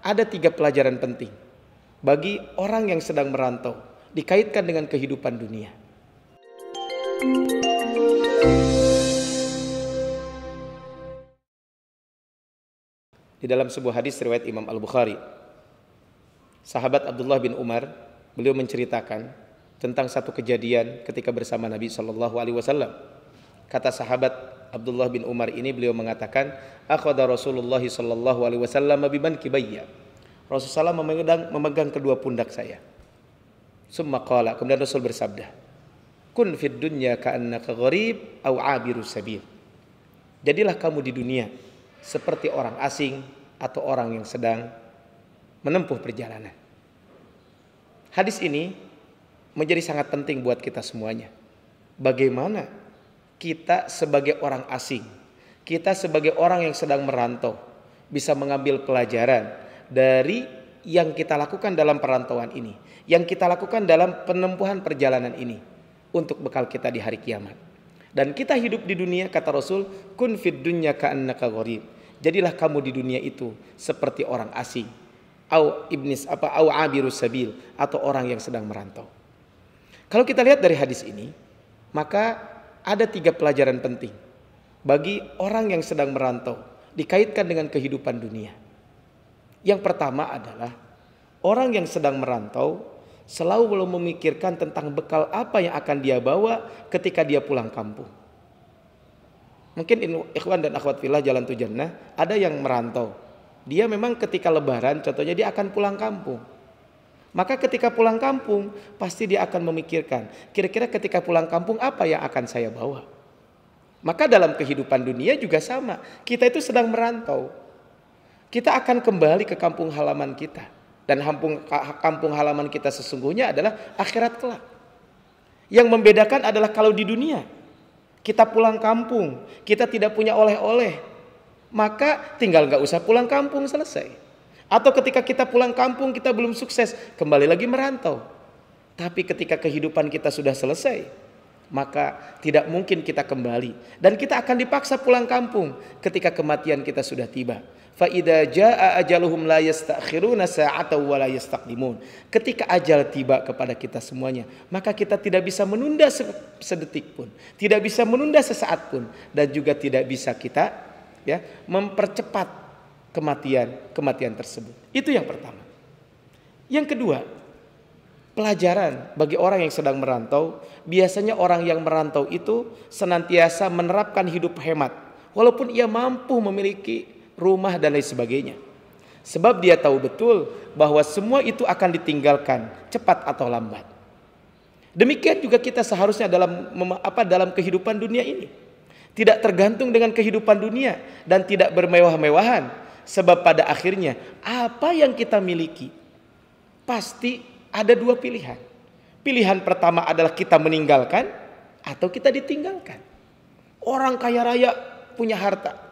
ada 3 pelajaran penting bagi orang yang sedang merantau dikaitkan dengan kehidupan dunia. Di dalam sebuah hadis riwayat Imam Al-Bukhari, sahabat Abdullah bin Umar, beliau menceritakan tentang satu kejadian ketika bersama Nabi SAW. Kata sahabat Abdullah bin Umar ini, beliau mengatakan, akhadha Rasulullah SAW biman kibayya. Rasulullah memegang kedua pundak saya. Summa qala, kemudian Rasul bersabda, kun fid dunya ka'annaka gharib aw 'abirus sabil. Jadilah kamu di dunia seperti orang asing atau orang yang sedang menempuh perjalanan. Hadis ini menjadi sangat penting buat kita semuanya. Bagaimana kita sebagai orang asing, kita sebagai orang yang sedang merantau, bisa mengambil pelajaran dari yang kita lakukan dalam perantauan ini, yang kita lakukan dalam penempuhan perjalanan ini, untuk bekal kita di hari kiamat. Dan kita hidup di dunia, kata Rasul, kun fid dunya ka'annaka gharib. Jadilah kamu di dunia itu seperti orang asing, au abirus sabil, atau orang yang sedang merantau. Kalau kita lihat dari hadis ini, maka ada 3 pelajaran penting bagi orang yang sedang merantau dikaitkan dengan kehidupan dunia. Yang pertama adalah orang yang sedang merantau selalu belum memikirkan tentang bekal apa yang akan dia bawa ketika dia pulang kampung. Mungkin ikhwan dan akhwat fillah Jalan Tujannah, ada yang merantau. Dia memang ketika lebaran contohnya dia akan pulang kampung. Maka ketika pulang kampung pasti dia akan memikirkan, kira-kira ketika pulang kampung apa yang akan saya bawa. Maka dalam kehidupan dunia juga sama. Kita itu sedang merantau. Kita akan kembali ke kampung halaman kita. Dan kampung halaman kita sesungguhnya adalah akhirat kelak. Yang membedakan adalah kalau di dunia kita pulang kampung, kita tidak punya oleh-oleh, maka tinggal gak usah pulang kampung, selesai. Atau ketika kita pulang kampung kita belum sukses, kembali lagi merantau. Tapi ketika kehidupan kita sudah selesai, maka tidak mungkin kita kembali. Dan kita akan dipaksa pulang kampung ketika kematian kita sudah tiba. Fa idza jaa ajaluhum la yastakhiruna sa'atan wa la yastaqdimun. Ketika ajal tiba kepada kita semuanya, maka kita tidak bisa menunda sedetik pun, tidak bisa menunda sesaat pun, dan juga tidak bisa kita mempercepat kematian tersebut. Itu yang pertama. Yang kedua, pelajaran bagi orang yang sedang merantau, biasanya orang yang merantau itu senantiasa menerapkan hidup hemat, walaupun ia mampu memiliki rumah dan lain sebagainya. Sebab dia tahu betul bahwa semua itu akan ditinggalkan cepat atau lambat. Demikian juga kita seharusnya dalam kehidupan dunia ini. Tidak tergantung dengan kehidupan dunia dan tidak bermewah-mewahan. Sebab pada akhirnya apa yang kita miliki pasti ada 2 pilihan. Pilihan pertama adalah kita meninggalkan atau kita ditinggalkan. Orang kaya raya punya harta.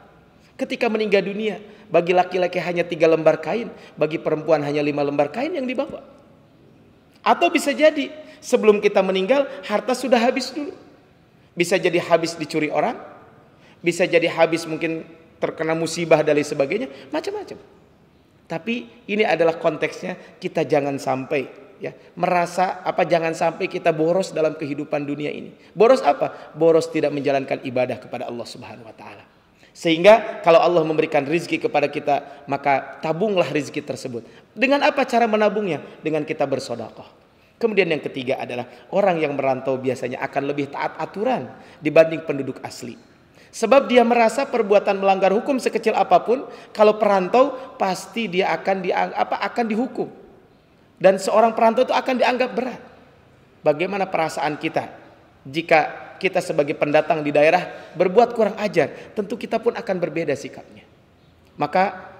Ketika meninggal dunia, bagi laki-laki hanya 3 lembar kain, bagi perempuan hanya 5 lembar kain yang dibawa. Atau bisa jadi sebelum kita meninggal harta sudah habis dulu. Bisa jadi habis dicuri orang, bisa jadi habis mungkin terkena musibah dan lain sebagainya, macam-macam. Tapi ini adalah konteksnya, kita jangan sampai jangan sampai kita boros dalam kehidupan dunia ini. Boros apa? Boros tidak menjalankan ibadah kepada Allah Subhanahu wa taala. Sehingga kalau Allah memberikan rizki kepada kita, maka tabunglah rizki tersebut. Dengan apa cara menabungnya? Dengan kita bersedekah. Kemudian yang ketiga adalah orang yang merantau biasanya akan lebih taat aturan dibanding penduduk asli. Sebab dia merasa perbuatan melanggar hukum sekecil apapun, kalau perantau pasti dia akan dihukum. Dan seorang perantau itu akan dianggap berat. Bagaimana perasaan kita jika kita sebagai pendatang di daerah berbuat kurang ajar? Tentu kita pun akan berbeda sikapnya. Maka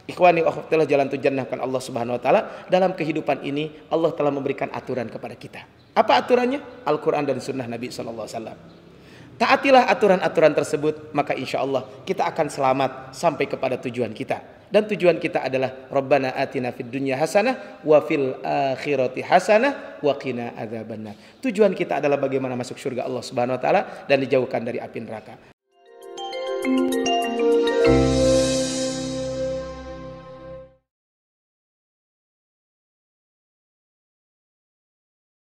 ikhwani wa akhwati Jalan Tujannah Allah Subhanahu wa taala, dalam kehidupan ini Allah telah memberikan aturan kepada kita. Apa aturannya? Al-Qur'an dan sunnah Nabi sallallahu alaihi wasallam. Taatilah aturan-aturan tersebut, maka insya Allah kita akan selamat sampai kepada tujuan kita. Dan tujuan kita adalah Rabbana atina fid dunya hasanah wa fil akhirati hasanah wa qina adzabannar. Tujuan kita adalah bagaimana masuk surga Allah Subhanahu wa taala dan dijauhkan dari api neraka.